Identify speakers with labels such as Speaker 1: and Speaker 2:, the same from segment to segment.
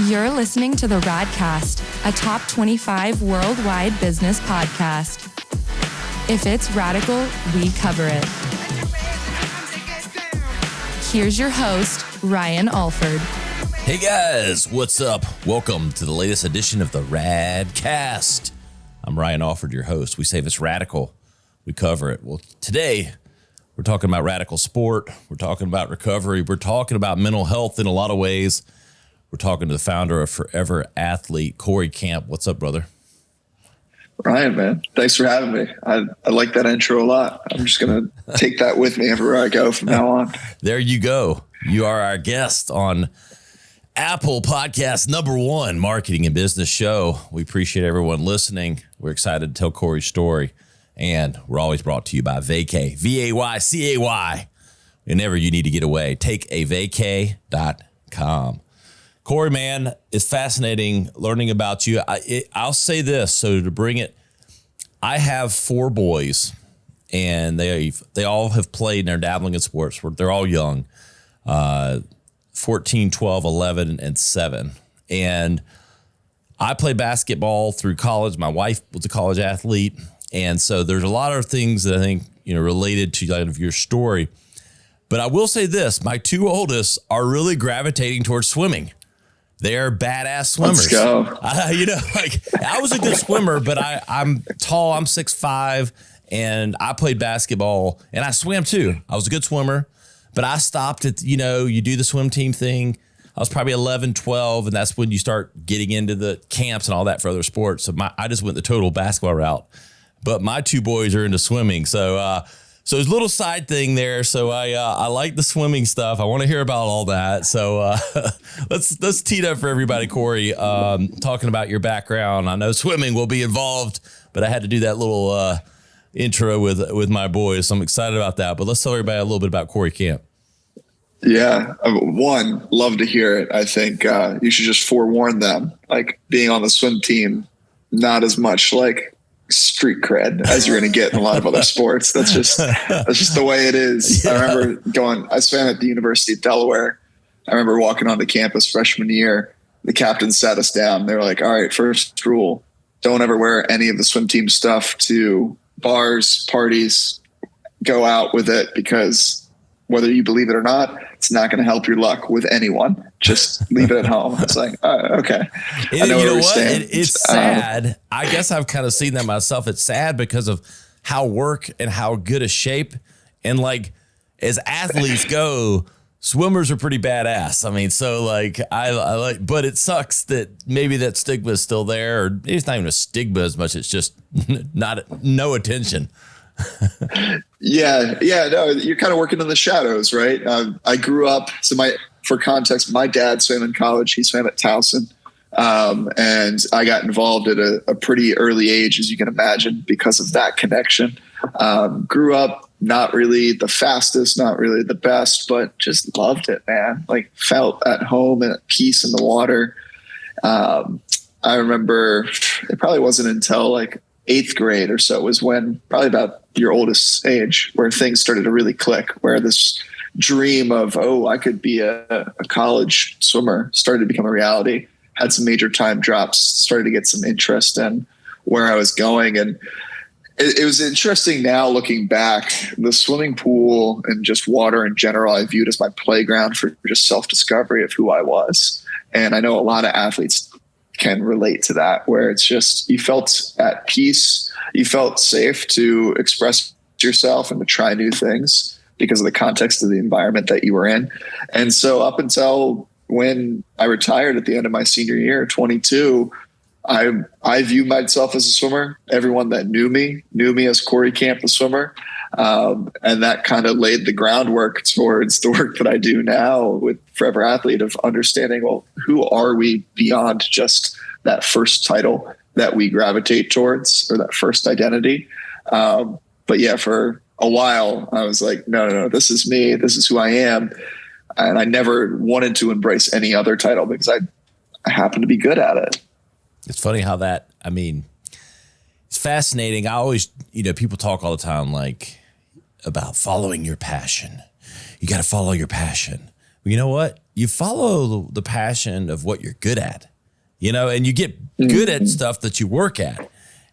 Speaker 1: You're listening to the Radcast, a top 25 worldwide business podcast. If it's radical, we cover it. Here's your host, Ryan Alford.
Speaker 2: Hey guys, what's up? Welcome to the latest edition of the Radcast. I'm Ryan Alford, your host. We say if it's radical, we cover it. Well, today we're talking about radical sport. We're talking about recovery. We're talking about mental health in a lot of ways. We're talking to the founder of Forever Athlete, Cory Camp. What's up, brother?
Speaker 3: Ryan, man, thanks for having me. I like that intro a lot. I'm just going to take that with me everywhere I go from now on.
Speaker 2: There you go. You are our guest on Apple Podcast #1 Marketing and Business Show. We appreciate everyone listening. We're excited to tell Cory's story. And we're always brought to you by Vacay, VAYCAY. Whenever you need to get away, takeavacay.com. Cory, man, it's fascinating learning about you. I'll say this, so to bring it, I have 4 boys, and they all have played and they're dabbling in sports. They're all young, 14, 12, 11, and 7. And I played basketball through college. My wife was a college athlete. And so there's a lot of things that I think, related to kind of your story. But I will say this, my 2 oldest are really gravitating towards swimming. They're badass swimmers.
Speaker 3: Let's go.
Speaker 2: I was a good swimmer, but I'm tall. I'm 6'5", and I played basketball, and I swam too. I was a good swimmer, but I stopped at, you do the swim team thing. I was probably 11, 12, and that's when you start getting into the camps and all that for other sports. So I just went the total basketball route, but my 2 boys are into swimming. So there's a little side thing there. So I like the swimming stuff. I want to hear about all that. So let's tee it up for everybody, Cory. Talking about your background. I know swimming will be involved, but I had to do that little intro with my boys. So I'm excited about that. But let's tell everybody a little bit about Cory Camp.
Speaker 3: Yeah. One, love to hear it. I think you should just forewarn them, like being on the swim team, not as much like street cred as you're going to get in a lot of other sports. That's just the way it is. Yeah. I remember I swam at the University of Delaware. I remember walking onto campus freshman year. The captain sat us down. They were like, all right, first rule, don't ever wear any of the swim team stuff to bars, parties, go out with it, because whether you believe it or not, it's not going to help your luck with anyone. Just leave it at home. It's like, okay.
Speaker 2: I know where we stand. It's sad. I guess I've kind of seen that myself. It's sad because of how work and how good a shape. And like, as athletes go, swimmers are pretty badass. I mean, so like, I like, but it sucks that maybe that stigma is still there, or maybe it's not even a stigma as much. It's just no attention.
Speaker 3: Yeah. No, you're kind of working in the shadows, right? I grew up. So for context, my dad swam in college. He swam at Towson. And I got involved at a pretty early age, as you can imagine, because of that connection. Grew up not really the fastest, not really the best, but just loved it, man. Like, felt at home and at peace in the water. I remember it probably wasn't until like 8th grade or so was when, probably about your oldest age, where things started to really click, where this dream of, I could be a college swimmer started to become a reality. Had some major time drops, started to get some interest in where I was going. And it was interesting now looking back. The swimming pool and just water in general, I viewed as my playground for just self-discovery of who I was. And I know a lot of athletes can relate to that, where it's just, you felt at peace, you felt safe to express yourself and to try new things because of the context of the environment that you were in. And so up until when I retired at the end of my senior year, 22, I view myself as a swimmer. Everyone that knew me as Cory Camp, the swimmer. And that kind of laid the groundwork towards the work that I do now with Forever Athlete, of understanding, well, who are we beyond just that first title that we gravitate towards, or that first identity. But yeah, for a while I was like, no, this is me. This is who I am. And I never wanted to embrace any other title because I happen to be good at it.
Speaker 2: It's funny how that, it's fascinating. I always, people talk all the time, about following your passion. You got to follow your passion. Well, you know what? you follow the passion of what you're good at, and you get good at stuff that you work at.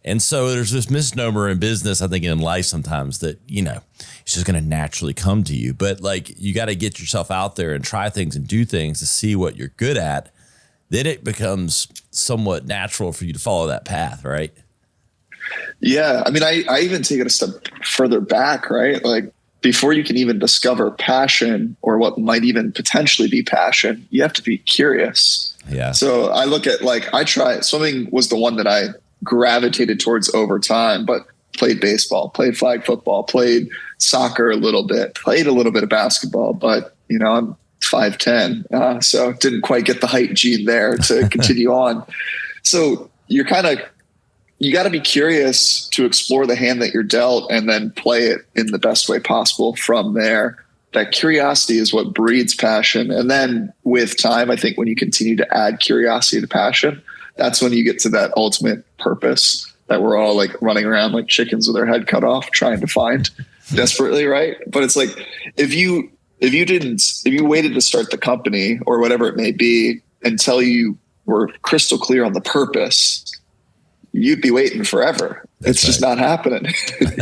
Speaker 2: And so there's this misnomer in business, I think in life sometimes, that, it's just going to naturally come to you. But like, you got to get yourself out there and try things and do things to see what you're good at. Then it becomes somewhat natural for you to follow that path, right?
Speaker 3: Yeah. I mean, I even take it a step further back, right? Like, before you can even discover passion or what might even potentially be passion, you have to be curious.
Speaker 2: Yeah.
Speaker 3: So I look at, like, swimming was the one that I gravitated towards over time, but played baseball, played flag football, played soccer a little bit, played a little bit of basketball, but I'm 5'10", so didn't quite get the height gene there to continue on. So you got to be curious to explore the hand that you're dealt and then play it in the best way possible from there. That curiosity is what breeds passion. And then with time, I think when you continue to add curiosity to passion, that's when you get to that ultimate purpose that we're all like running around like chickens with our head cut off, trying to find desperately. Right. But it's like, if you waited to start the company or whatever it may be until you were crystal clear on the purpose, you'd be waiting forever. It's just not happening.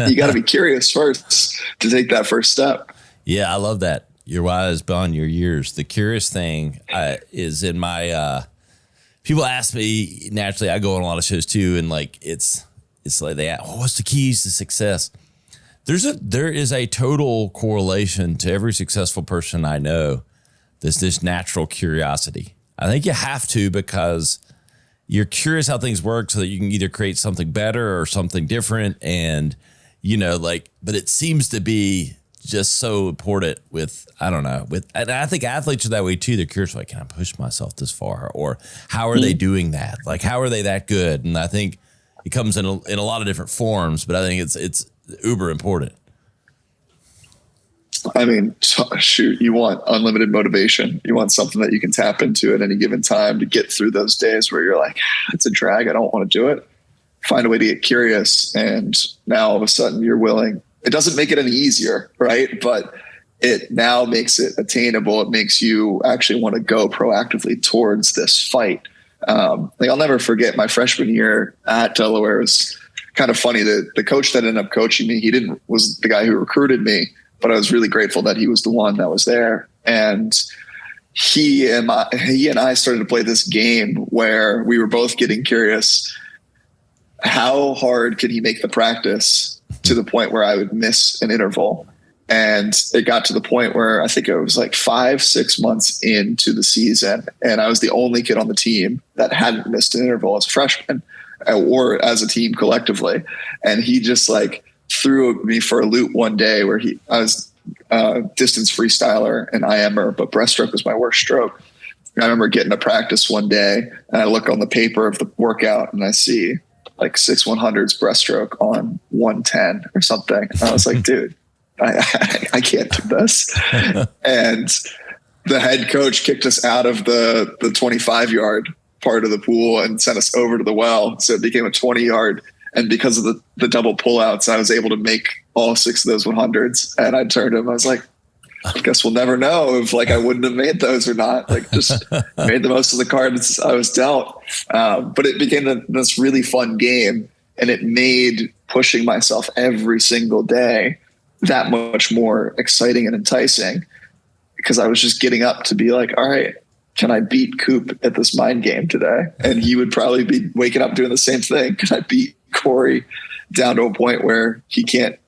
Speaker 3: You got to be curious first to take that first step.
Speaker 2: Yeah, I love that. You're wise beyond your years. The curious thing is in my people ask me naturally. I go on a lot of shows too, and like it's like they ask, what's the keys to success? There is a total correlation to every successful person I know. There's this natural curiosity. I think you have to, because you're curious how things work so that you can either create something better or something different. And, but it seems to be just so important and I think athletes are that way too. They're curious, like, can I push myself this far? Or how are they doing that? Like, how are they that good? And I think it comes in a lot of different forms, but I think it's uber important.
Speaker 3: I mean, shoot, you want unlimited motivation. You want something that you can tap into at any given time to get through those days where you're like, it's a drag, I don't want to do it. Find a way to get curious. And now all of a sudden you're willing. It doesn't make it any easier, right? But it now makes it attainable. It makes you actually want to go proactively towards this fight. I'll never forget my freshman year at Delaware. It was kind of funny that the coach that ended up coaching me, was the guy who recruited me, but I was really grateful that he was the one that was there. And he and I started to play this game where we were both getting curious. How hard could he make the practice to the point where I would miss an interval? And it got to the point where I think it was like 5-6 months into the season, and I was the only kid on the team that hadn't missed an interval as a freshman or as a team collectively. And he just like threw me for a loop one day where I was distance freestyler and IMer, but breaststroke was my worst stroke. And I remember getting to practice one day and I look on the paper of the workout and I see like 6/100s breaststroke on 110 or something. And I was like, dude, I can't do this. And the head coach kicked us out of the 25-yard part of the pool and sent us over to the well. So it became a 20-yard. And because of the double pullouts, I was able to make all 6 of those 100s. And I turned to him. I was like, I guess we'll never know if like I wouldn't have made those or not. Like, just made the most of the cards I was dealt. But it became this really fun game, and it made pushing myself every single day that much more exciting and enticing, because I was just getting up to be like, all right, can I beat Coop at this mind game today? And he would probably be waking up doing the same thing. Can I beat Cory down to a point where he can't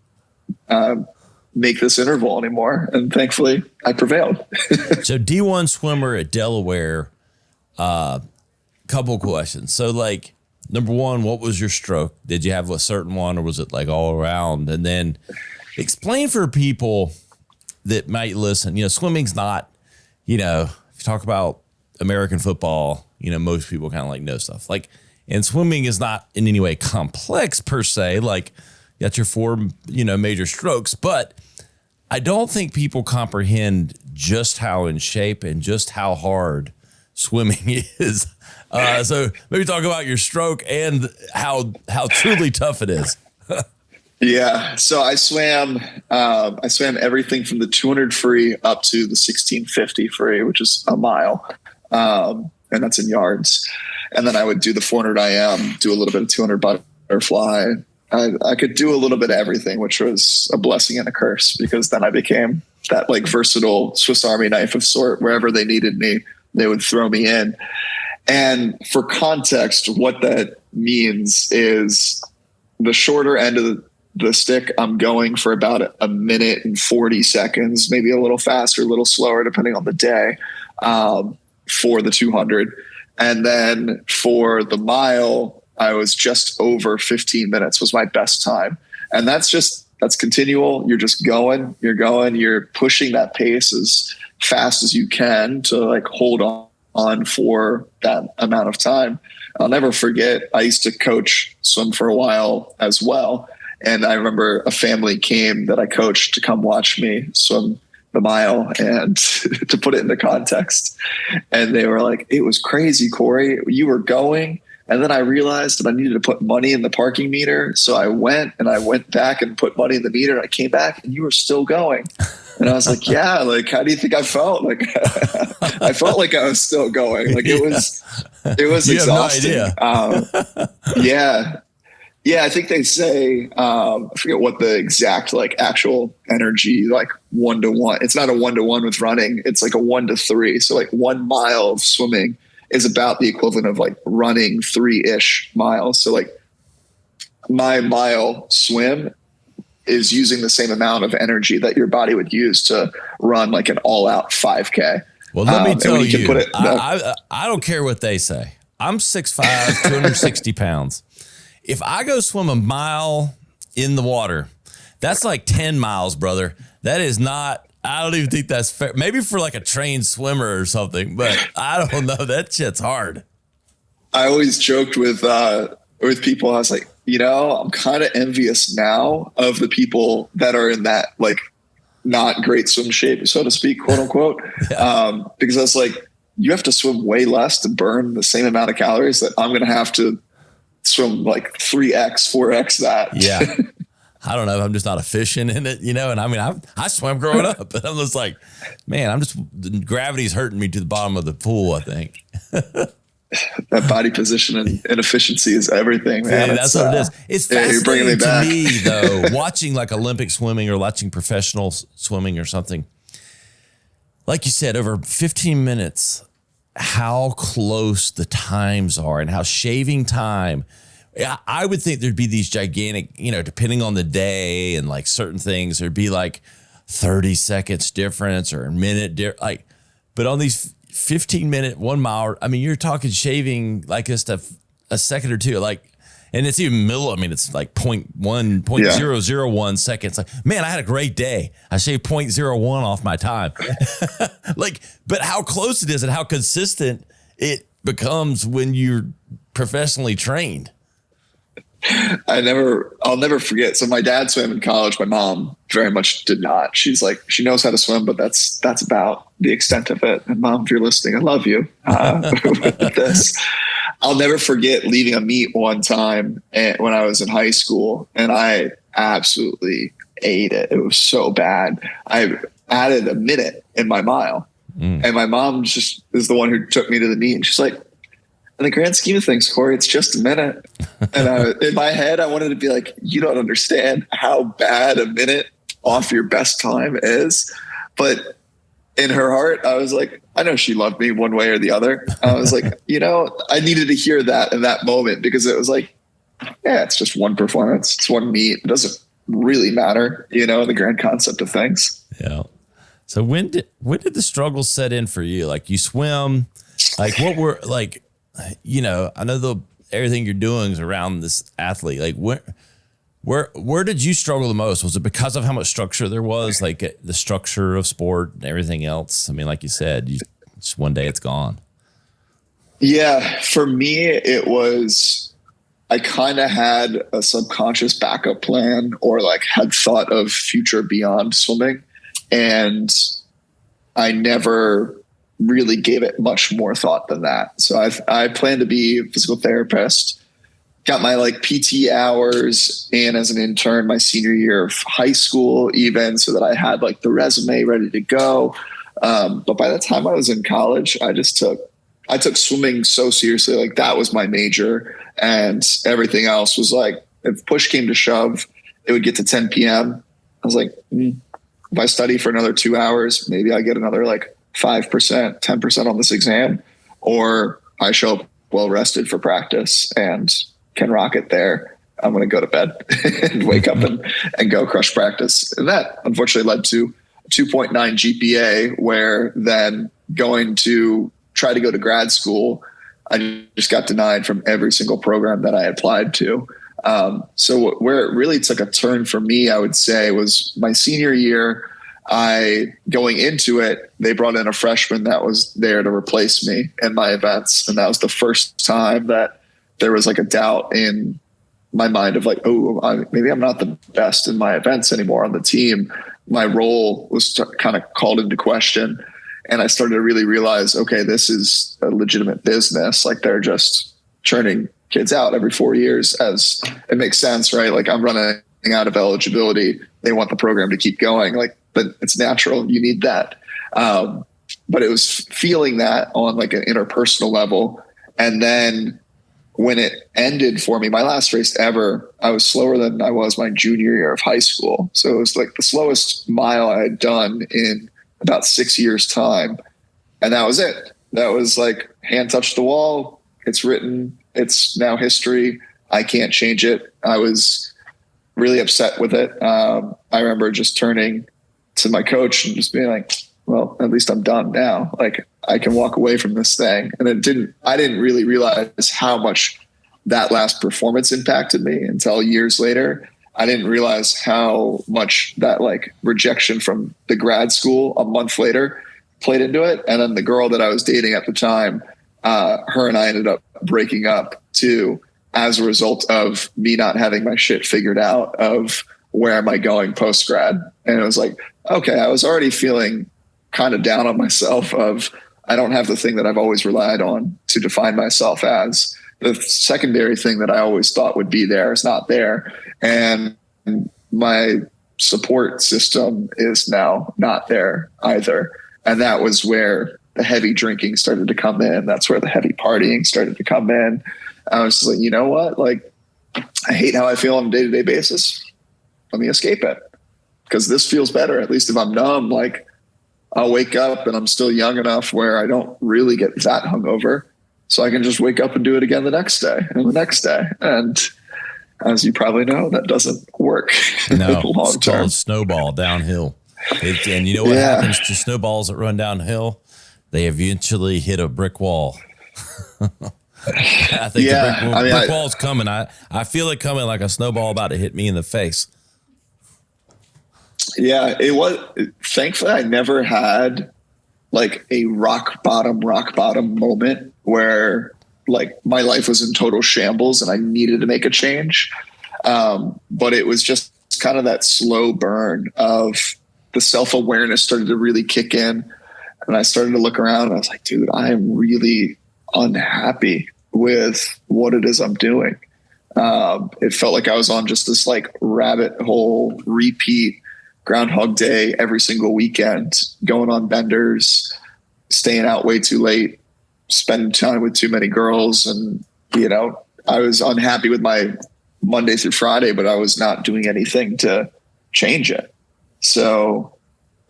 Speaker 3: make this interval anymore? And thankfully I prevailed.
Speaker 2: So D1 swimmer at Delaware, couple questions. So like, number one, what was your stroke? Did you have a certain one, or was it like all around? And then explain for people that might listen, swimming's not, if you talk about American football, most people kind of like know stuff like, and swimming is not in any way complex per se. Like, you got your 4, major strokes, but I don't think people comprehend just how in shape and just how hard swimming is. So maybe talk about your stroke and how truly tough it is.
Speaker 3: Yeah. So I swam everything from the 200 free up to the 1650 free, which is a mile. And that's in yards. And then I would do the 400 IM, do a little bit of 200 butterfly. I could do a little bit of everything, which was a blessing and a curse, because then I became that like versatile Swiss Army knife of sort. Wherever they needed me, they would throw me in. And for context, what that means is the shorter end of the stick, I'm going for about a minute and 40 seconds, maybe a little faster, a little slower, depending on the day, for the 200. And then for the mile, I was just over 15 minutes was my best time. And that's continual. You're just going, you're pushing that pace as fast as you can to like hold on for that amount of time. I'll never forget, I used to coach swim for a while as well. And I remember a family came that I coached to come watch me swim the mile, and to put it into context. And they were like, it was crazy, Cory. You were going. And then I realized that I needed to put money in the parking meter. So I went back and put money in the meter, and I came back and you were still going. And I was like, yeah, like, how do you think I felt? Like, I felt like I was still going. Like it was
Speaker 2: you
Speaker 3: exhausting.
Speaker 2: Have no idea.
Speaker 3: Yeah, I think they say, I forget what the exact like actual energy, like 1-to-1. It's not a 1-to-1 with running. It's like a 1-to-3. So like 1 mile of swimming is about the equivalent of like running 3-ish miles. So like my mile swim is using the same amount of energy that your body would use to run like an all out 5K.
Speaker 2: Well, let me tell you, I don't care what they say. I'm 6'5", 260 pounds. If I go swim a mile in the water, that's like 10 miles, brother. That is not, I don't even think that's fair. Maybe for like a trained swimmer or something, but I don't know. That shit's hard.
Speaker 3: I always joked with people. I was like, I'm kind of envious now of the people that are in that like not great swim shape, so to speak, quote unquote. Yeah. Because I was like, you have to swim way less to burn the same amount of calories that I'm going to have to swim like 3x, 4x that.
Speaker 2: Yeah. I don't know. I'm just not efficient in it, and I mean, I swam growing up, and I'm just like, man, gravity's hurting me to the bottom of the pool, I think.
Speaker 3: That body position and efficiency is everything, man.
Speaker 2: Yeah, that's what it is. It's fascinating to me, though, watching like Olympic swimming or watching professional swimming or something. Like you said, over 15 minutes, how close the times are and how shaving time. I would think there'd be these gigantic, depending on the day and like certain things, there'd be like 30 seconds difference or a minute, but on these 15-minute 1 mile, I mean, you're talking shaving like just a second or two, like, and it's even it's like 0.001 seconds. Like, man, I had a great day. I shaved 0.01 off my time. Like, but how close it is and how consistent it becomes when you're professionally trained.
Speaker 3: I'll never forget. So my dad swam in college. My mom very much did not. She's like, she knows how to swim, but that's about the extent of it. And Mom, if you're listening, I love you with this. I'll never forget leaving a meet one time when I was in high school, and I absolutely ate it. It was so bad. I added a minute in my mile, and my mom just is the one who took me to the meet, and she's like, in the grand scheme of things, Cory, it's just a minute. And in my head, I wanted to be like, you don't understand how bad a minute off your best time is. But in her heart, I was like, I know she loved me one way or the other. I was like, I needed to hear that in that moment, because it was like, yeah, it's just one performance. It's one meet. It doesn't really matter, in the grand concept of things.
Speaker 2: Yeah. So when did the struggle set in for you? Like, you swim, like what were like, I know everything you're doing is around this athlete. Like where did you struggle the most? Was it because of how much structure there was, like the structure of sport and everything else? I mean, like you said, just one day it's gone.
Speaker 3: Yeah. For me, it was, I kind of had a subconscious backup plan, or like had thought of future beyond swimming. And I never really gave it much more thought than that. So I planned to be a physical therapist, got my like PT hours in as an intern my senior year of high school, even, so that I had like the resume ready to go. But by the time I was in college, I took swimming so seriously. Like that was my major, and everything else was like, if push came to shove, it would get to 10 p.m. I was like, if I study for another 2 hours, maybe I get another like 5%, 10% on this exam, or I show up well rested for practice and can rock it there. I'm going to go to bed and wake up and go crush practice. And that unfortunately led to 2.9 GPA, where then going to try to go to grad school, I just got denied from every single program that I applied to. So where it really took a turn for me, I would say, was my senior year. Going into it, they brought in a freshman that was there to replace me in my events. And that was the first time that there was like a doubt in my mind of like, maybe I'm not the best in my events anymore on the team. My role was kind of called into question. And I started to really realize, okay, this is a legitimate business. Like they're just churning kids out every 4 years, as it makes sense, right? Like I'm running out of eligibility. They want the program to keep going. Like, but it's natural. You need that. But it was feeling that on like an interpersonal level. And then when it ended for me, my last race ever, I was slower than I was my junior year of high school. So it was like the slowest mile I had done in about 6 years' time. And that was it. That was like hand touched the wall. It's written. It's now history. I can't change it. I was really upset with it. I remember just turning to my coach and just being like, well, at least I'm done now. Like I can walk away from this thing. And I didn't really realize how much that last performance impacted me until years later. I didn't realize how much that like rejection from the grad school a month later played into it. And then the girl that I was dating at the time, her and I ended up breaking up too, as a result of me not having my shit figured out of where am I going post grad. And it was like, okay, I was already feeling kind of down on myself of I don't have the thing that I've always relied on to define myself as. The secondary thing that I always thought would be there is not there. And my support system is now not there either. And that was where the heavy drinking started to come in. That's where the heavy partying started to come in. I was just like, you know what? Like, I hate how I feel on a day-to-day basis. Let me escape it, because this feels better. At least if I'm numb, like I'll wake up and I'm still young enough where I don't really get that hungover. So I can just wake up and do it again the next day and the next day. And as you probably know, that doesn't work.
Speaker 2: No,
Speaker 3: long
Speaker 2: it's
Speaker 3: term.
Speaker 2: called snowball downhill. And you know what happens to snowballs that run downhill? They eventually hit a brick wall. I think the brick wall's coming. I feel it coming like a snowball about to hit me in the face.
Speaker 3: Yeah, it was. Thankfully, I never had like a rock bottom moment where like my life was in total shambles and I needed to make a change. But it was just kind of that slow burn of the self-awareness started to really kick in. And I started to look around and I was like, dude, I am really unhappy with what it is I'm doing. It felt like I was on just this like rabbit hole repeat Groundhog Day every single weekend, going on benders, staying out way too late, spending time with too many girls. And, you know, I was unhappy with my Monday through Friday, but I was not doing anything to change it. So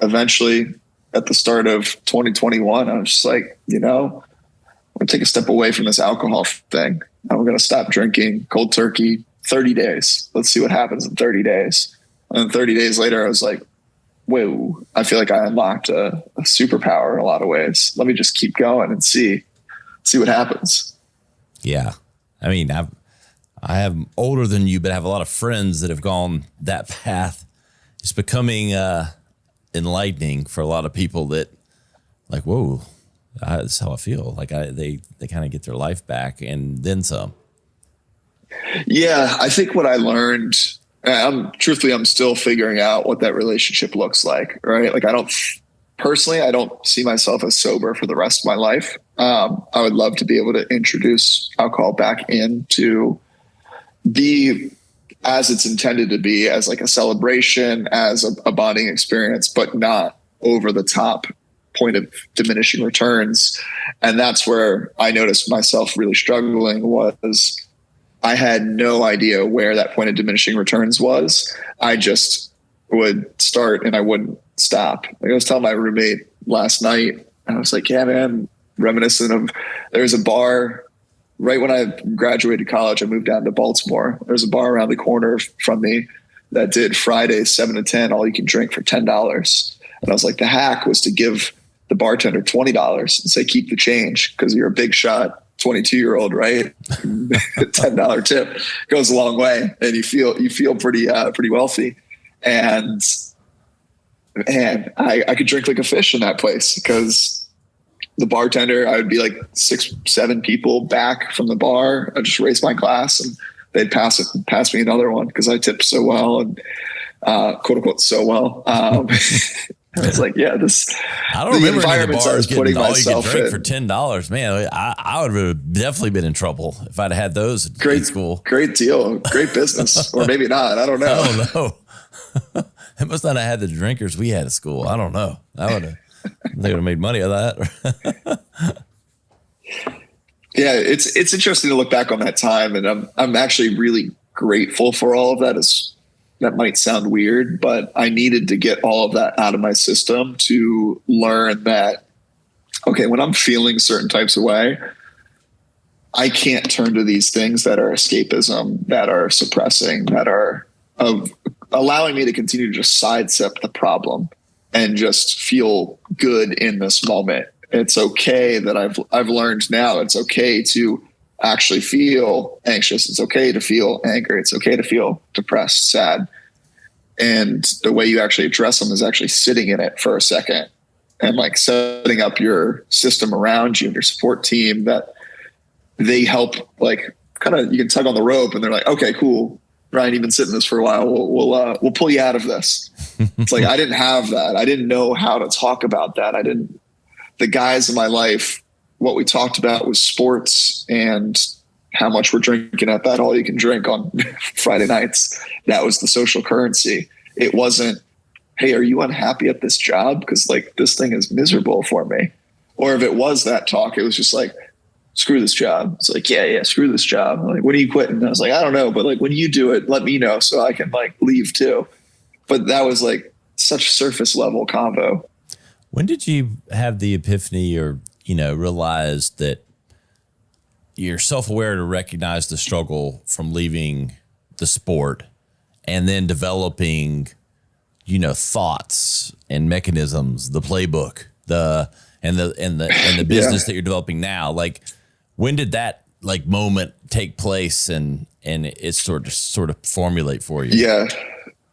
Speaker 3: eventually at the start of 2021, I was just like, you know, I'm going to take a step away from this alcohol thing. I'm going to stop drinking cold turkey, 30 days. Let's see what happens in 30 days. And 30 days later, I was like, whoa, I feel like I unlocked a superpower in a lot of ways. Let me just keep going and see what happens.
Speaker 2: Yeah. I mean, I have older than you, but I have a lot of friends that have gone that path. It's becoming enlightening for a lot of people that like, whoa, that's how I feel. Like they kind of get their life back and then some.
Speaker 3: Yeah. I think what I learned, I'm still figuring out what that relationship looks like, right? Like I don't see myself as sober for the rest of my life. I would love to be able to introduce alcohol back into be as it's intended to be, as like a celebration, as a bonding experience, but not over the top point of diminishing returns. And that's where I noticed myself really struggling. Was I had no idea where that point of diminishing returns was. I just would start and I wouldn't stop. Like I was telling my roommate last night, and I was like, yeah, man, reminiscent of, there's a bar right when I graduated college. I moved down to Baltimore. There's a bar around the corner from me that did Fridays 7 to 10, all you can drink for $10. And I was like, the hack was to give the bartender $20 and say, keep the change, because you're a big shot 22-year-old, right? $10 tip goes a long way, and you feel pretty wealthy. And man, I could drink like a fish in that place, because the bartender, I would be like 6-7 people back from the bar. I'd just raise my glass and they'd pass me another one, because I tipped so well, and quote unquote so well. It's like, yeah,
Speaker 2: I don't remember any of the bars getting all you could drink
Speaker 3: in
Speaker 2: for $10. Man, I would have definitely been in trouble if I'd had those in school. Great
Speaker 3: deal. Great business. Or maybe not. I don't know.
Speaker 2: I don't know. It must not have had the drinkers we had at school. I don't know. They would have made money of that.
Speaker 3: Yeah, it's interesting to look back on that time, and I'm actually really grateful for all of that. That might sound weird, but I needed to get all of that out of my system to learn that, okay, when I'm feeling certain types of way, I can't turn to these things that are escapism, that are suppressing, that are allowing me to continue to just sidestep the problem and just feel good in this moment. It's okay that I've learned now. It's okay to actually feel anxious. It's okay to feel angry. It's okay to feel depressed, sad. And the way you actually address them is actually sitting in it for a second and like setting up your system around you and your support team, that they help, like kind of, you can tug on the rope and they're like, okay, cool, Ryan, you've been sitting this for a while. We'll pull you out of this. It's like, I didn't have that. I didn't know how to talk about that. The guys in my life, what we talked about was sports and how much we're drinking at that all you can drink on Friday nights. That was the social currency. It wasn't, hey, are you unhappy at this job? Because like this thing is miserable for me. Or if it was that talk, it was just like, screw this job. It's like, yeah, screw this job. Like, when are you quitting? I was like, I don't know, but like when you do it, let me know so I can like leave too. But that was like such surface level convo.
Speaker 2: When did you have the epiphany, or, realize that you're self-aware to recognize the struggle from leaving the sport and then developing, thoughts and mechanisms, the playbook, and the business that you're developing now? Like, when did that like moment take place and it sort of formulate for you?
Speaker 3: Yeah.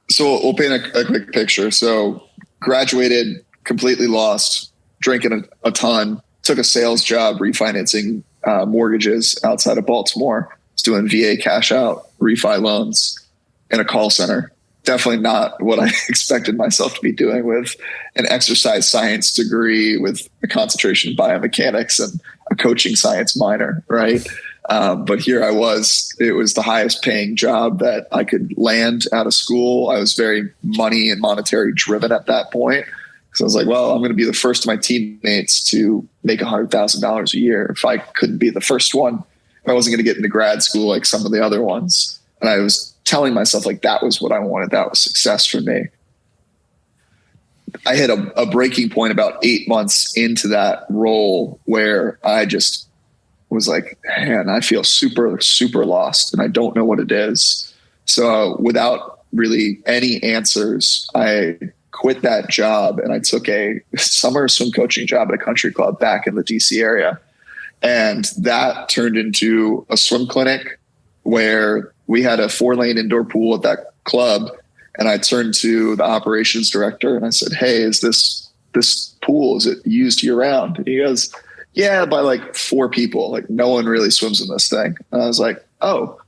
Speaker 3: So we'll paint a quick picture. So graduated, completely lost, drinking a ton, took a sales job, refinancing mortgages outside of Baltimore. Was doing VA cash out, refi loans in a call center. Definitely not what I expected myself to be doing, with an exercise science degree with a concentration in biomechanics and a coaching science minor, right? But here I was. It was the highest paying job that I could land out of school. I was very money and monetary driven at that point. So I was like, well, I'm going to be the first of my teammates to make $100,000 a year. If I couldn't be the first one, I wasn't going to get into grad school like some of the other ones. And I was telling myself like that was what I wanted. That was success for me. I hit a breaking point about 8 months into that role where I just was like, man, I feel super, super lost and I don't know what it is. So without really any answers, I quit that job and I took a summer swim coaching job at a country club back in the DC area. And that turned into a swim clinic where we had a 4-lane indoor pool at that club. And I turned to the operations director and I said, hey, is this pool, is it used year round? And he goes, yeah, by like 4 people. Like no one really swims in this thing. And I was like, oh,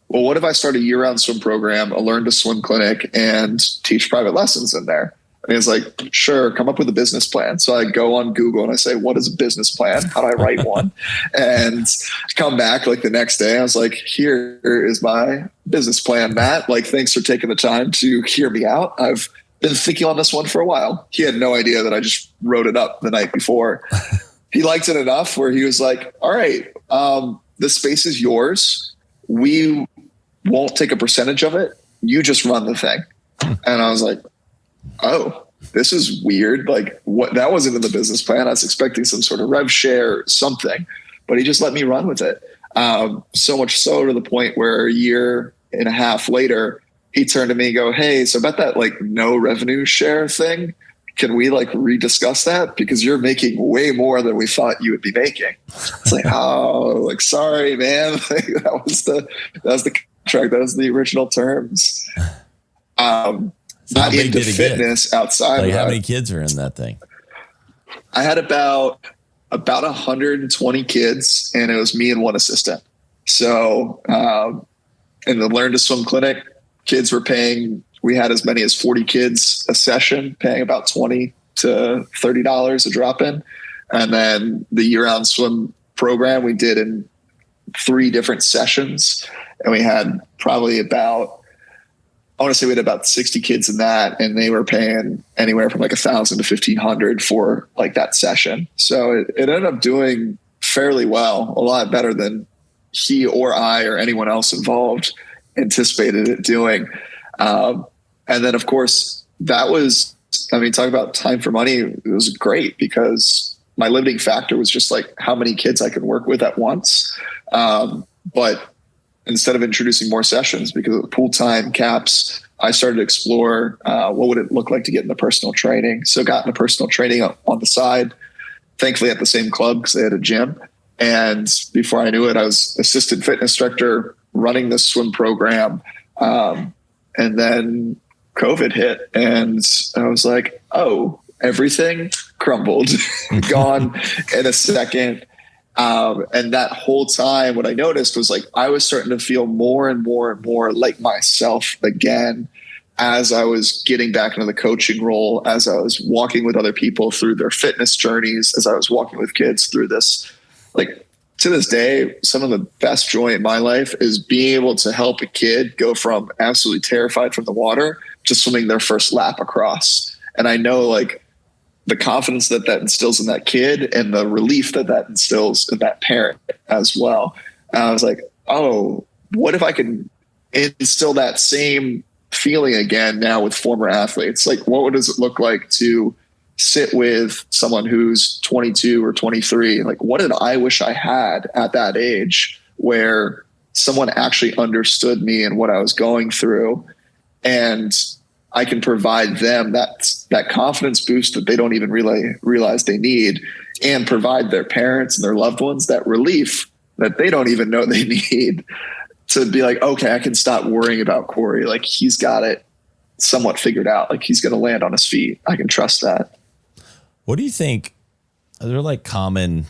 Speaker 3: well, what if I start a year-round swim program, a learn to swim clinic, and teach private lessons in there? And he was like, sure, come up with a business plan. So I go on Google and I say, what is a business plan? How do I write one? And come back like the next day. I was like, here is my business plan, Matt. Like, thanks for taking the time to hear me out. I've been thinking on this one for a while. He had no idea that I just wrote it up the night before. He liked it enough where he was like, all right, the space is yours. We won't take a percentage of it. You just run the thing. And I was like, oh, this is weird. Like, what? That wasn't in the business plan. I was expecting some sort of rev share or something, but he just let me run with it. So much so to the point where a year and a half later, he turned to me and go, hey, so about that like no revenue share thing, can we like rediscuss that? Because you're making way more than we thought you would be making. It's like, oh, like, sorry, man. Like, that was the contract. That was the original terms. Not into fitness outside.
Speaker 2: Like, how many kids are in that thing?
Speaker 3: I had about 120 kids, and it was me and one assistant. So in the Learn to Swim clinic, kids were paying. We had as many as 40 kids a session, paying about $20 to $30 a drop in. And then the year-round swim program we did in 3 different sessions, and we had probably about, I want to say we had about 60 kids in that, and they were paying anywhere from like $1,000 to $1,500 for like that session. So it ended up doing fairly well, a lot better than he or I or anyone else involved anticipated it doing. And then of course that was, I mean, talk about time for money. It was great because my limiting factor was just like how many kids I could work with at once. But instead of introducing more sessions because of the pool time caps, I started to explore what would it look like to get into personal training. So got into personal training on the side, thankfully at the same club because they had a gym. And before I knew it, I was assistant fitness director running this swim program. And then COVID hit and I was like, oh, everything crumbled, gone in a second. And that whole time, what I noticed was like, I was starting to feel more and more and more like myself again, as I was getting back into the coaching role, as I was walking with other people through their fitness journeys, as I was walking with kids through this. Like, to this day, some of the best joy in my life is being able to help a kid go from absolutely terrified from the water to swimming their first lap across. And I know like the confidence that instills in that kid and the relief that instills in that parent as well. And I was like, oh, what if I could instill that same feeling again now with former athletes? Like, what does it look like to sit with someone who's 22 or 23? Like, what did I wish I had at that age where someone actually understood me and what I was going through? And I can provide them that confidence boost that they don't even realize they need, and provide their parents and their loved ones that relief that they don't even know they need, to be like, okay, I can stop worrying about Cory. Like, he's got it somewhat figured out. Like, he's going to land on his feet. I can trust that.
Speaker 2: What do you think? Are there like common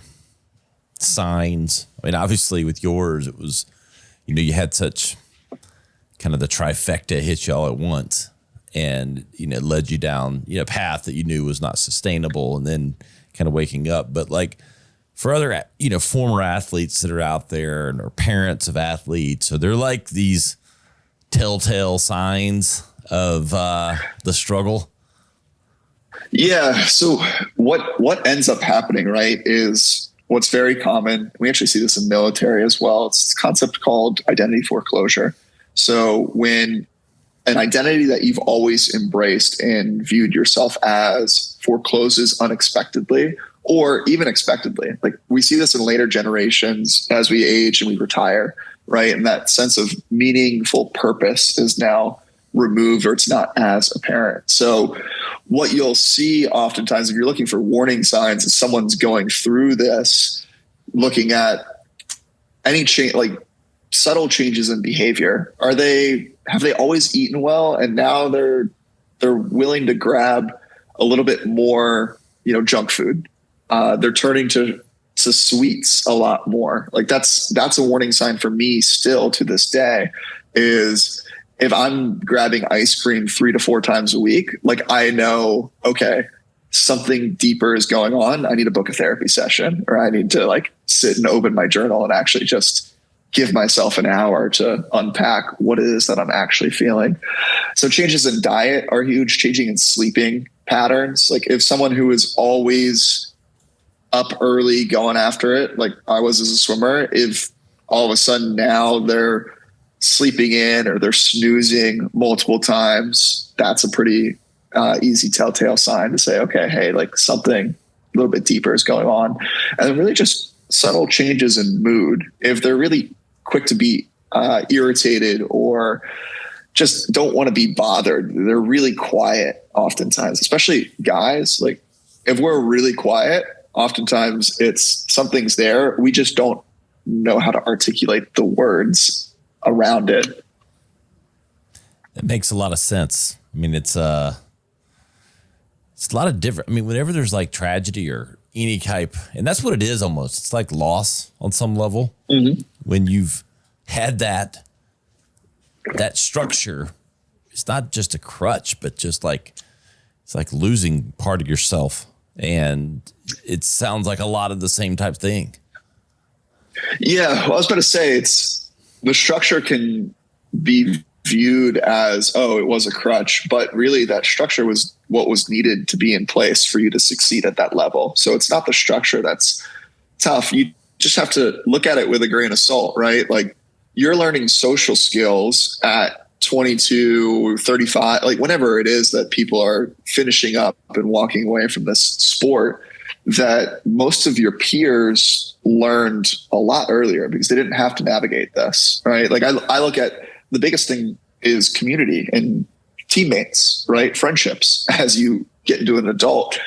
Speaker 2: signs? I mean, obviously with yours, it was, you know, you had such kind of the trifecta hit you all at once, and, you know, led you down, you know, a path that you knew was not sustainable, and then kind of waking up. But like for other, you know, former athletes that are out there and are parents of athletes, so they're like these telltale signs of the struggle.
Speaker 3: Yeah. So what ends up happening, right, is what's very common. We actually see this in military as well. It's this concept called identity foreclosure. So when an identity that you've always embraced and viewed yourself as forecloses unexpectedly or even expectedly, like we see this in later generations as we age and we retire, right? And that sense of meaningful purpose is now removed, or it's not as apparent. So what you'll see oftentimes if you're looking for warning signs is someone's going through this, looking at any change, like subtle changes in behavior. Have they always eaten well and now they're willing to grab a little bit more, you know, junk food? They're turning to sweets a lot more. Like that's a warning sign for me still to this day, is if I'm grabbing ice cream 3 to 4 times a week, like I know, okay, something deeper is going on. I need to book a therapy session, or I need to like sit and open my journal and actually just give myself an hour to unpack what it is that I'm actually feeling. So changes in diet are huge, changing in sleeping patterns. Like if someone who is always up early going after it, like I was as a swimmer, if all of a sudden now they're sleeping in or they're snoozing multiple times, that's a pretty easy telltale sign to say, okay, hey, like something a little bit deeper is going on. And then really just subtle changes in mood. If they're really quick to be irritated or just don't want to be bothered, they're really quiet oftentimes, especially guys. Like if we're really quiet, oftentimes it's something's there. We just don't know how to articulate the words around it.
Speaker 2: It makes a lot of sense. I mean, it's a lot of different. I mean, whenever there's like tragedy or any type, and that's what it is almost. It's like loss on some level. Mm-hmm. When you've had that structure, it's not just a crutch, but just like, it's like losing part of yourself. And it sounds like a lot of the same type thing.
Speaker 3: Yeah. Well, I was about to say the structure can be viewed as, oh, it was a crutch, but really that structure was what was needed to be in place for you to succeed at that level. So it's not the structure that's tough. You just have to look at it with a grain of salt, right? Like you're learning social skills at 22, 35, like whenever it is that people are finishing up and walking away from this sport, that most of your peers learned a lot earlier because they didn't have to navigate this, right? Like I look at the biggest thing is community and teammates, right? Friendships. As you get into an adult,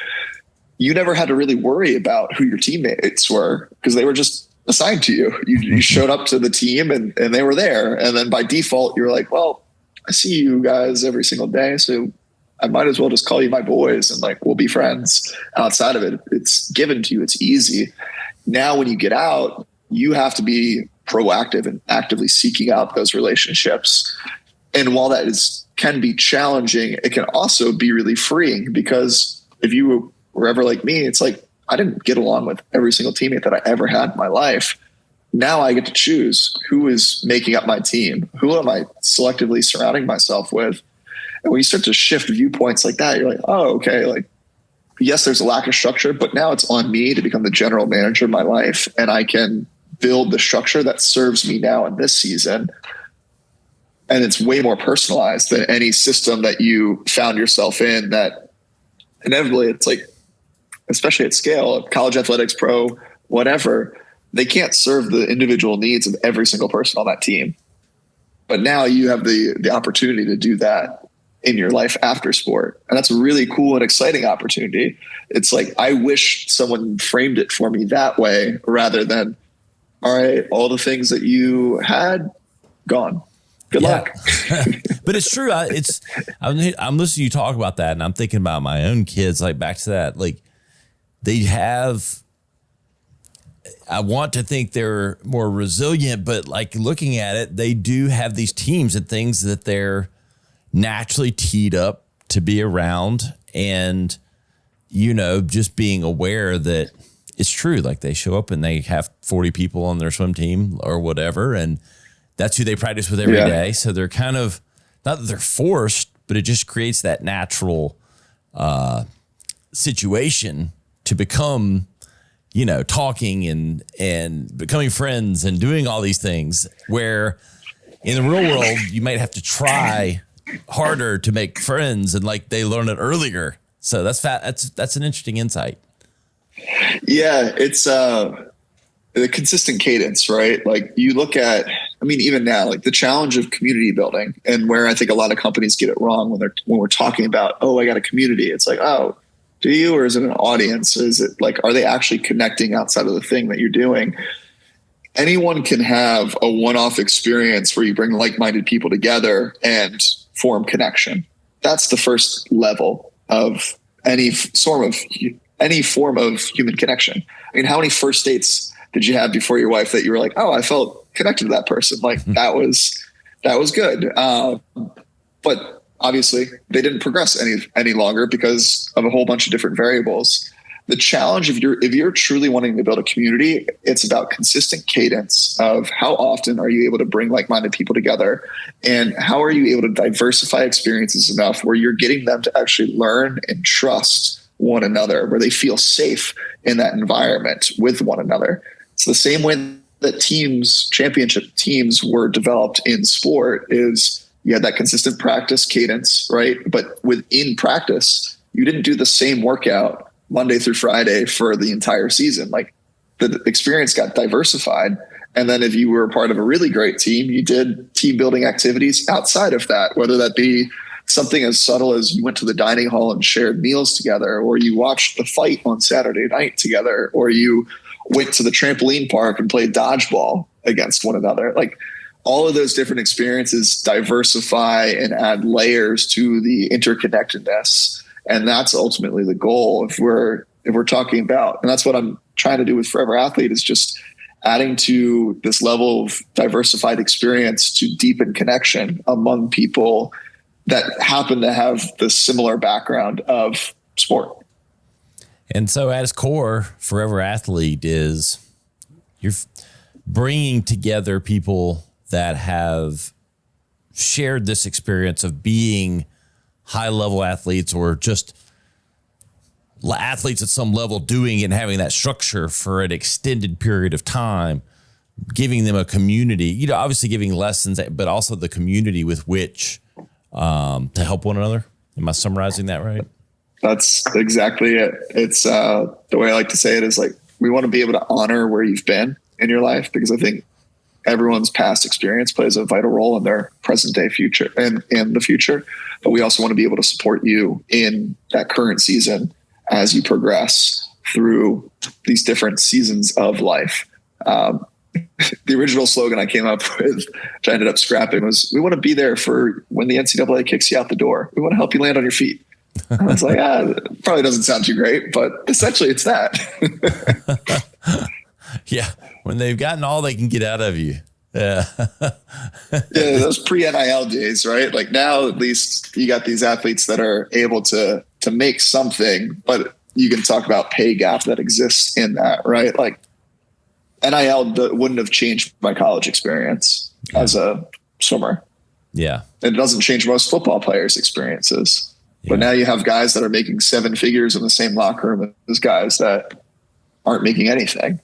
Speaker 3: you never had to really worry about who your teammates were because they were just assigned to you. You showed up to the team and they were there. And then by default, you're like, well, I see you guys every single day, so I might as well just call you my boys and like, we'll be friends. Outside of it, it's given to you. It's easy. Now, when you get out, you have to be proactive and actively seeking out those relationships. And while that can be challenging, it can also be really freeing because if you were ever like me, it's like, I didn't get along with every single teammate that I ever had in my life. Now I get to choose who is making up my team. Who am I selectively surrounding myself with? And when you start to shift viewpoints like that, you're like, oh, okay. Like, yes, there's a lack of structure, but now it's on me to become the general manager of my life. And I can build the structure that serves me now in this season. And it's way more personalized than any system that you found yourself in that inevitably it's like, especially at scale, college athletics, pro, whatever, they can't serve the individual needs of every single person on that team. But now you have the opportunity to do that in your life after sport. And that's a really cool and exciting opportunity. It's like, I wish someone framed it for me that way rather than, all right, all the things that you had, gone. Good luck.
Speaker 2: But it's true. I'm listening to you talk about that and I'm thinking about my own kids, like back to that, like they have, I want to think they're more resilient, but like looking at it, they do have these teams and things that they're naturally teed up to be around. And, you know, just being aware that it's true. Like they show up and they have 40 people on their swim team or whatever. And that's who they practice with every day. So they're kind of, not that they're forced, but it just creates that natural situation to become, you know, talking and becoming friends and doing all these things where in the real world, you might have to try harder to make friends and like they learn it earlier. So that's an interesting insight.
Speaker 3: Yeah. It's the consistent cadence, right? Like you look at, I mean, even now, like the challenge of community building and where I think a lot of companies get it wrong when we're talking about, oh, I got a community. It's like, oh, do you, or is it an audience? Is it like, are they actually connecting outside of the thing that you're doing? Anyone can have a one-off experience where you bring like-minded people together and form connection. That's the first level of any form of human connection. I mean, how many first dates did you have before your wife that you were like, oh, I felt connected to that person? Like that was that was good. But obviously they didn't progress any longer because of a whole bunch of different variables. The challenge, if you're truly wanting to build a community, it's about consistent cadence of how often are you able to bring like-minded people together, and how are you able to diversify experiences enough where you're getting them to actually learn and trust one another, where they feel safe in that environment with one another. It's the same way that championship teams were developed in sport. Is you had that consistent practice cadence, right? But within practice, you didn't do the same workout Monday through Friday for the entire season. Like, the experience got diversified. And then if you were part of a really great team, you did team building activities outside of that, whether that be something as subtle as you went to the dining hall and shared meals together, or you watched the fight on Saturday night together, or you went to the trampoline park and played dodgeball against one another. Like, all of those different experiences diversify and add layers to the interconnectedness. And that's ultimately the goal if we're talking about, and that's what I'm trying to do with Forever Athlete, is just adding to this level of diversified experience to deepen connection among people that happen to have the similar background of sport.
Speaker 2: And so at its core, Forever Athlete is you're bringing together people that have shared this experience of being high-level athletes, or just athletes at some level doing and having that structure for an extended period of time, giving them a community, obviously giving lessons, but also the community with which to help one another. Am I summarizing that right?
Speaker 3: That's exactly it. It's the way I like to say it is, like, we want to be able to honor where you've been in your life, because I think everyone's past experience plays a vital role in their present day future and in the future. But we also want to be able to support you in that current season as you progress through these different seasons of life. The original slogan I came up with, which I ended up scrapping, was, we want to be there for when the NCAA kicks you out the door. We want to help you land on your feet. I was like, it probably doesn't sound too great, but essentially it's that.
Speaker 2: Yeah. When they've gotten all they can get out of you. Yeah.
Speaker 3: Yeah, those pre-NIL days, right? Like, now at least you got these athletes that are able to make something, but you can talk about pay gap that exists in that, right? Like, NIL wouldn't have changed my college experience as a swimmer.
Speaker 2: Yeah.
Speaker 3: And it doesn't change most football players' experiences. Yeah. But now you have guys that are making 7 figures in the same locker room as guys that aren't making anything.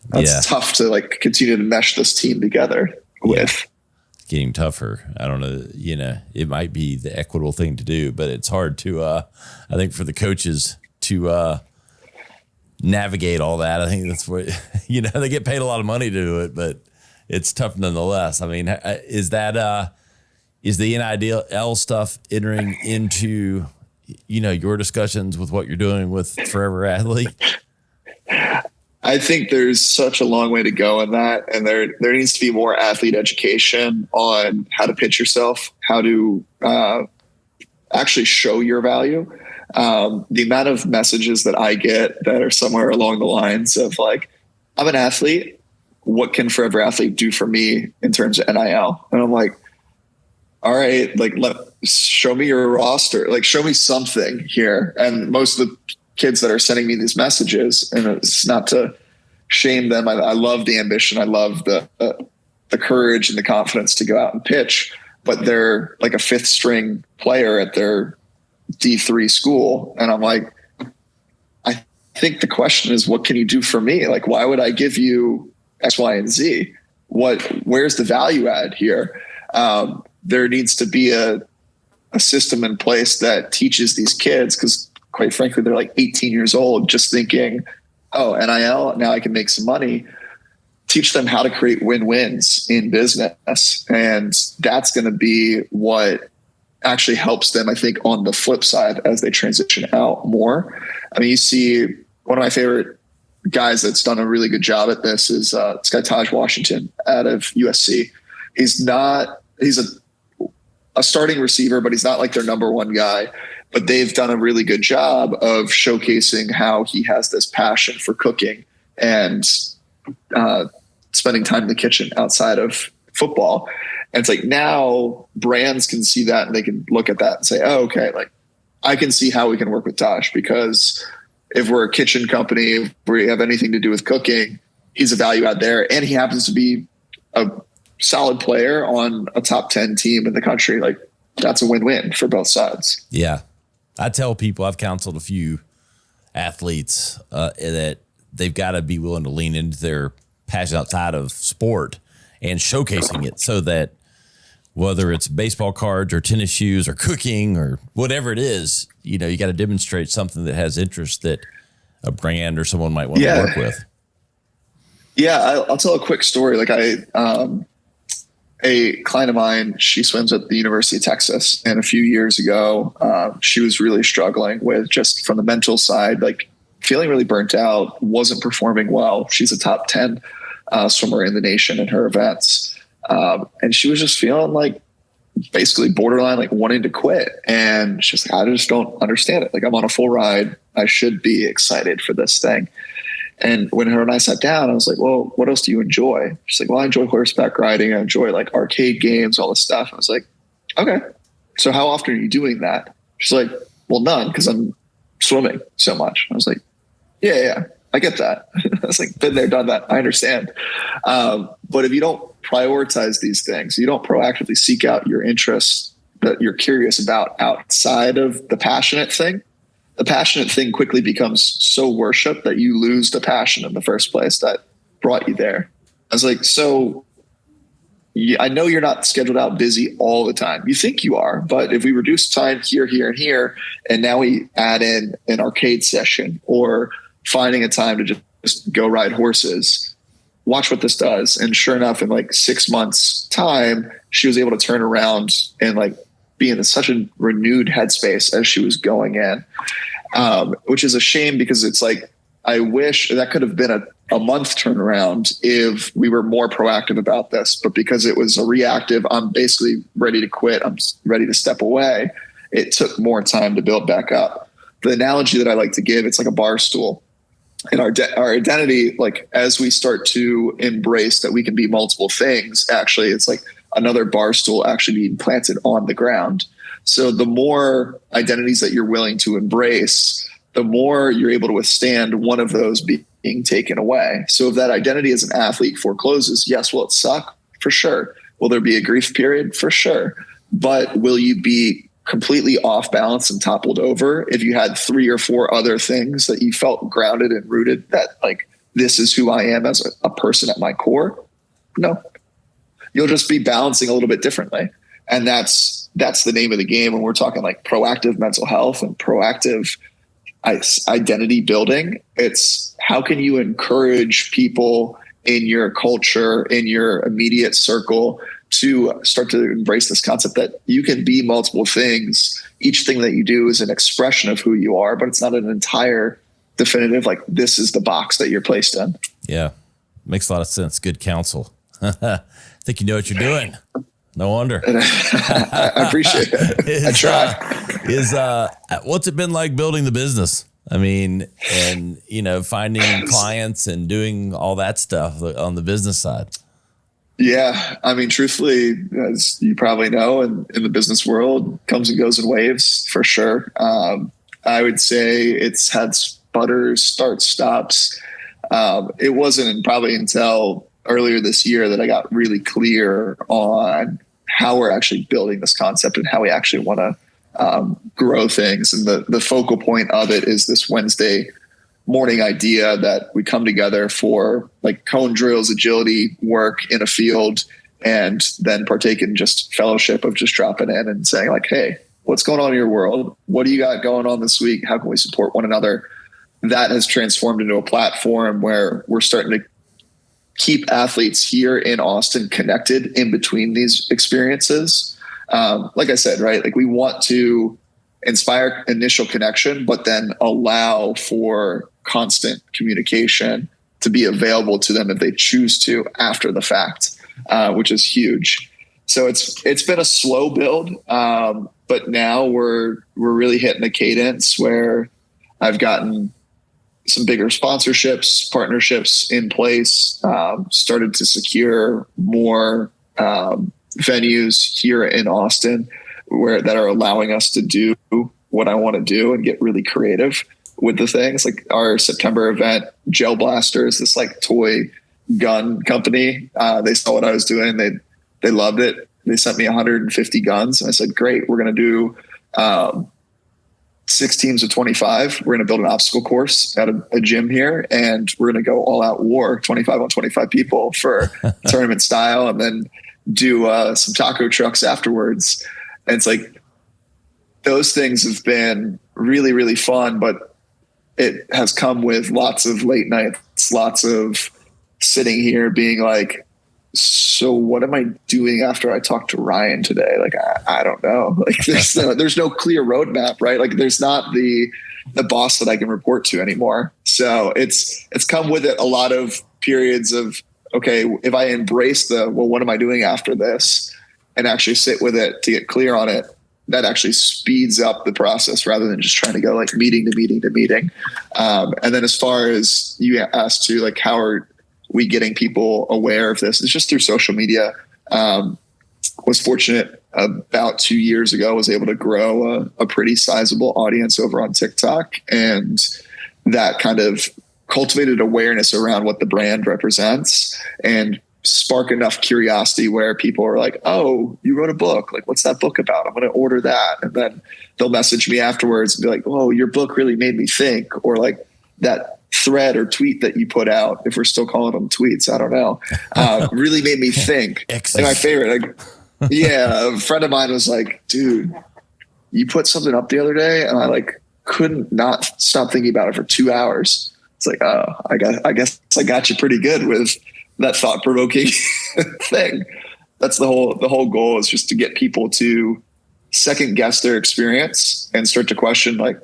Speaker 3: That's tough to continue to mesh this team together with.
Speaker 2: Getting tougher. I don't know, it might be the equitable thing to do, but it's hard to, I think, for the coaches to navigate all that. I think that's what, they get paid a lot of money to do it, but it's tough nonetheless. I mean, is the NIL stuff entering into, your discussions with what you're doing with Forever Athlete?
Speaker 3: I think there's such a long way to go in that. And there needs to be more athlete education on how to pitch yourself, how to actually show your value. The amount of messages that I get that are somewhere along the lines of, like, I'm an athlete. What can Forever Athlete do for me in terms of NIL? And I'm like, all right, show me your roster, show me something here. And most of the kids that are sending me these messages, and it's not to shame them. I love the ambition. I love the courage and the confidence to go out and pitch, but they're like a 5th string player at their D3 school. And I'm like, I think the question is, what can you do for me? Like, why would I give you X, Y, and Z? Where's the value add here? There needs to be a system in place that teaches these kids, because quite frankly, they're like 18 years old, just thinking, oh, NIL, now I can make some money. Teach them how to create win-wins in business. And that's going to be what actually helps them, I think, on the flip side as they transition out more. I mean, you see one of my favorite guys that's done a really good job at this is this guy, Taj Washington, out of USC. He's a starting receiver, but he's not like their number one guy. But they've done a really good job of showcasing how he has this passion for cooking and spending time in the kitchen outside of football. And it's like now brands can see that and they can look at that and say, oh, okay, like I can see how we can work with Tosh, because if we're a kitchen company, if we have anything to do with cooking, he's a value add there. And he happens to be a solid player on a top 10 team in the country. Like that's a win-win for both sides.
Speaker 2: Yeah. I tell people, I've counseled a few athletes that they've got to be willing to lean into their passion outside of sport and showcasing it, so that whether it's baseball cards or tennis shoes or cooking or whatever it is, you know, you got to demonstrate something that has interest that a brand or someone might want to work with.
Speaker 3: Yeah. I'll tell a quick story. Like a client of mine, she swims at the University of Texas, and a few years ago, she was really struggling with, just from the mental side, like feeling really burnt out, wasn't performing well. She's a top 10 swimmer in the nation in her events. And she was just feeling like basically borderline, like wanting to quit. And she's like, I just don't understand it. Like I'm on a full ride. I should be excited for this thing. And when her and I sat down, I was like, well, what else do you enjoy? She's like, well, I enjoy horseback riding. I enjoy like arcade games, all this stuff. I was like, okay, so how often are you doing that? She's like, well, none, because I'm swimming so much. I was like, yeah, I get that. I was like, been there, done that. I understand. But if you don't prioritize these things, you don't proactively seek out your interests that you're curious about outside of the passionate thing quickly becomes so worship that you lose the passion in the first place that brought you there. I was like, so I know you're not scheduled out busy all the time. You think you are, but if we reduce time here, and here, and now we add in an arcade session or finding a time to just go ride horses, watch what this does. And sure enough, in like 6 months time, she was able to turn around and like be in such a renewed headspace as she was going in, which is a shame, because it's like, I wish that could have been a month turnaround if we were more proactive about this. But because it was a reactive, I'm basically ready to quit, I'm ready to step away, it took more time to build back up. The analogy that I like to give, it's like a bar stool. And our identity, like as we start to embrace that we can be multiple things, actually, it's like another bar stool actually being planted on the ground. So the more identities that you're willing to embrace, the more you're able to withstand one of those being taken away. So if that identity as an athlete forecloses, yes, will it suck? For sure. Will there be a grief period? For sure. But will you be completely off balance and toppled over if you had 3 or 4 other things that you felt grounded and rooted, that like, this is who I am as a person at my core? No. You'll just be balancing a little bit differently. And that's the name of the game when we're talking like proactive mental health and proactive identity building. It's how can you encourage people in your culture, in your immediate circle, to start to embrace this concept that you can be multiple things. Each thing that you do is an expression of who you are, but it's not an entire definitive, like this is the box that you're placed in.
Speaker 2: Yeah. Makes a lot of sense. Good counsel. I think you know what you're doing. No wonder.
Speaker 3: I appreciate it. I try.
Speaker 2: What's it been like building the business? I mean, and finding clients and doing all that stuff on the business side.
Speaker 3: Yeah. I mean, truthfully, as you probably know, in the business world, comes and goes in waves for sure. I would say it's had sputters, starts, stops. It wasn't probably until earlier this year that I got really clear on how we're actually building this concept and how we actually want to grow things. And the focal point of it is this Wednesday morning idea that we come together for like cone drills, agility work in a field, and then partake in just fellowship of just dropping in and saying like, hey, what's going on in your world? What do you got going on this week? How can we support one another? That has transformed into a platform where we're starting to keep athletes here in Austin connected in between these experiences. Like I said, right? Like we want to inspire initial connection, but then allow for constant communication to be available to them if they choose to after the fact, which is huge. So it's been a slow build, but now we're really hitting a cadence where I've gotten some bigger sponsorships, partnerships in place, started to secure more venues here in Austin that are allowing us to do what I want to do and get really creative with the things. Like our September event, Gel Blaster is this like toy gun company. They saw what I was doing. They loved it. They sent me 150 guns. And I said, great, we're going to do 6 teams of 25. We're going to build an obstacle course at a gym here, and we're going to go all out war, 25 on 25 people for tournament style, and then do some taco trucks afterwards. And it's like, those things have been really, really fun, but it has come with lots of late nights, lots of sitting here being like, so what am I doing after I talk to Ryan today? Like, I don't know. Like there's no clear roadmap, right? Like there's not the boss that I can report to anymore. So it's come with it a lot of periods of, okay, if I embrace what am I doing after this, and actually sit with it to get clear on it, that actually speeds up the process rather than just trying to go like meeting to meeting to meeting. And then as far as you asked to like, how are we getting people aware of this? It's just through social media. Was fortunate about 2 years ago, was able to grow a pretty sizable audience over on TikTok. And that kind of cultivated awareness around what the brand represents and spark enough curiosity where people are like, oh, you wrote a book. Like, what's that book about? I'm going to order that. And then they'll message me afterwards and be like, oh, your book really made me think. Or like that thread or tweet that you put out, if we're still calling them tweets, I don't know, really made me think. Like my favorite, like, yeah, a friend of mine was like, dude, you put something up the other day and I like couldn't not stop thinking about it for 2 hours. It's like, oh, I guess I got you pretty good with that thought-provoking thing. That's the whole goal, is just to get people to second guess their experience and start to question like,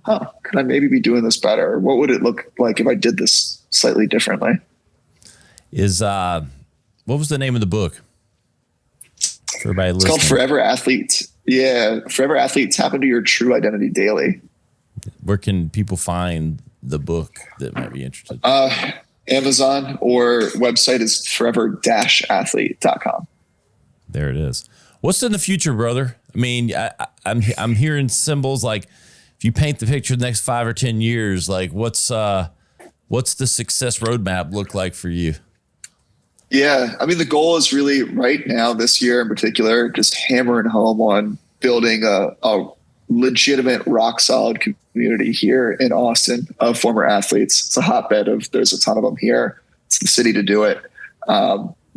Speaker 3: could I maybe be doing this better? What would it look like if I did this slightly differently? What
Speaker 2: was the name of the book? For everybody listening.
Speaker 3: It's called Forever Athlete. Yeah. Forever Athlete, Tap into Your True Identity Daily.
Speaker 2: Where can people find the book that might be interested?
Speaker 3: Amazon, or website is forever-athlete.com.
Speaker 2: There it is. What's in the future, brother? I mean, I'm hearing symbols like, if you paint the picture the next 5 or 10 years, like what's the success roadmap look like for you?
Speaker 3: Yeah. I mean, the goal is really right now, this year in particular, just hammering home on building a legitimate rock solid community here in Austin of former athletes. It's a hotbed there's a ton of them here. It's the city to do it.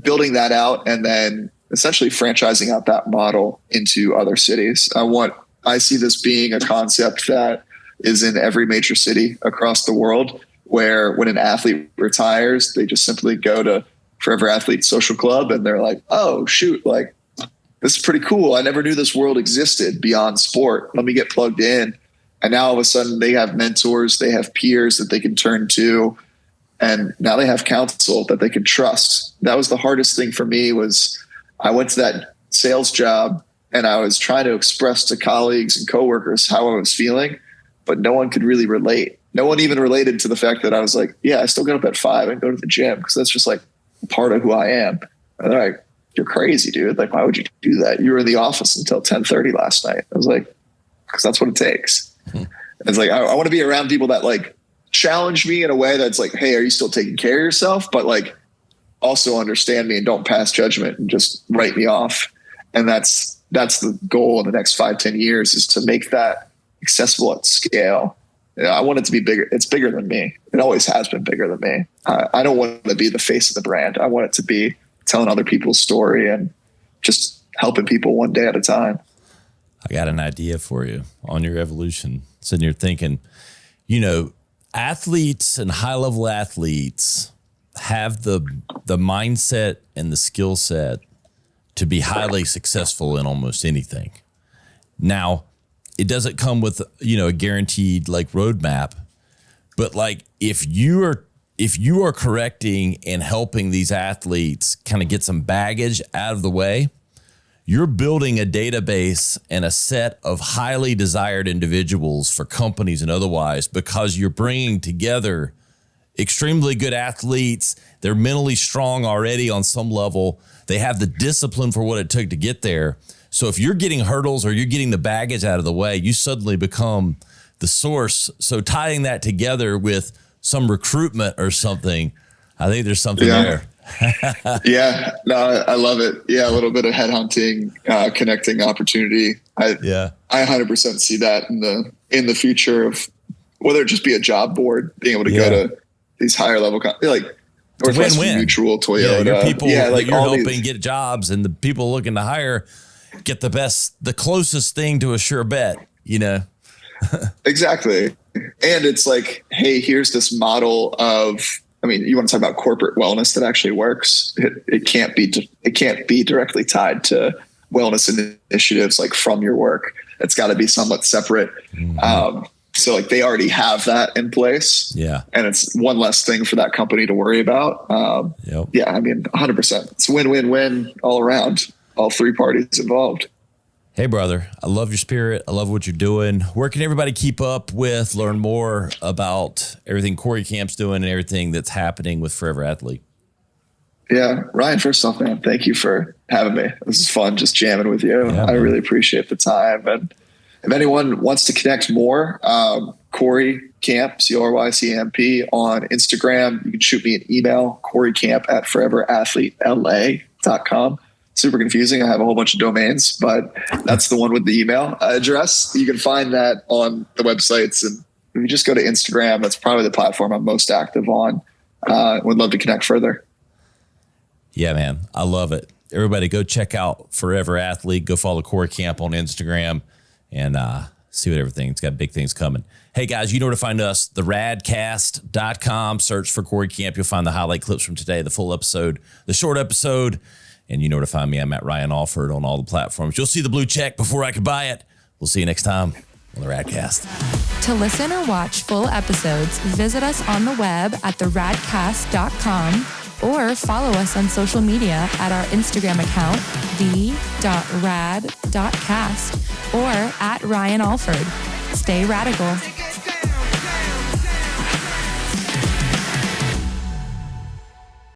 Speaker 3: Building that out and then essentially franchising out that model into other cities. I see this being a concept that is in every major city across the world, where when an athlete retires, they just simply go to Forever Athlete Social Club and they're like, oh shoot, like this is pretty cool. I never knew this world existed beyond sport. Let me get plugged in. And now all of a sudden they have mentors, they have peers that they can turn to, and now they have counsel that they can trust. That was the hardest thing for me. Was I went to that sales job and I was trying to express to colleagues and coworkers how I was feeling, but no one could really relate. No one even related to the fact that I was like, yeah, I still get up at 5 and go to the gym because that's just like part of who I am. And they're like, you're crazy, dude. Like, why would you do that? You were in the office until 10:30 last night. I was like, because that's what it takes. It's like, I want to be around people that like challenge me in a way that's like, hey, are you still taking care of yourself? But like also understand me and don't pass judgment and just write me off. And that's the goal in the next 5-10 years, is to make that accessible at scale. I want it to be bigger. It's bigger than me. It always has been bigger than me. I don't want to be the face of the brand. I want it to be telling other people's story and just helping people one day at a time.
Speaker 2: I got an idea for you on your evolution. Sitting here thinking, athletes and high-level athletes have the mindset and the skill set to be highly successful in almost anything. Now, it doesn't come with, a guaranteed like roadmap, but like if you are correcting and helping these athletes kind of get some baggage out of the way, you're building a database and a set of highly desired individuals for companies and otherwise, because you're bringing together extremely good athletes. They're mentally strong already on some level. They have the discipline for what it took to get there. So if you're getting hurdles or you're getting the baggage out of the way, you suddenly become the source. So tying that together with some recruitment or something, I think there's something there.
Speaker 3: Yeah, no, I love it. Yeah, a little bit of headhunting, connecting opportunity. I 100% see that in the future of whether it just be a job board, being able to go to these higher level, like Northwestern Mutual, Toyota.
Speaker 2: Your people
Speaker 3: like
Speaker 2: you're helping get jobs, and the people looking to hire get the closest thing to a sure bet, Exactly.
Speaker 3: And it's like, hey, here's this model of, I mean, you want to talk about corporate wellness that actually works. It can't be directly tied to wellness initiatives like from your work. It's got to be somewhat separate. Mm-hmm. So like they already have that in place. Yeah. And it's one less thing for that company to worry about. Yeah, I mean, 100%. It's win-win-win all around, all three parties involved.
Speaker 2: Hey, brother, I love your spirit. I love what you're doing. Where can everybody keep up with, learn more about everything Cory Camp's doing and everything that's happening with Forever Athlete?
Speaker 3: Yeah, Ryan, first off, man, thank you for having me. This is fun just jamming with you. Yeah, I really appreciate the time. And if anyone wants to connect more, Cory Camp, CoryCamp on Instagram. You can shoot me an email, CoryCamp@foreverathletela.com. Super confusing. I have a whole bunch of domains, but that's the one with the email address. You can find that on the websites. And if you just go to Instagram, that's probably the platform I'm most active on. Would love to connect further.
Speaker 2: Yeah, man. I love it. Everybody go check out Forever Athlete. Go follow Cory Camp on Instagram and see what everything. It's got big things coming. Hey, guys, you know where to find us. The Radcast.com. Search for Cory Camp. You'll find the highlight clips from today, the full episode, the short episode. And you know where to find me. I'm at Ryan Alford on all the platforms. You'll see the blue check before I could buy it. We'll see you next time on the Radcast.
Speaker 1: To listen or watch full episodes, visit us on the web at theradcast.com or follow us on social media at our Instagram account, the.rad.cast, or at Ryan Alford. Stay radical.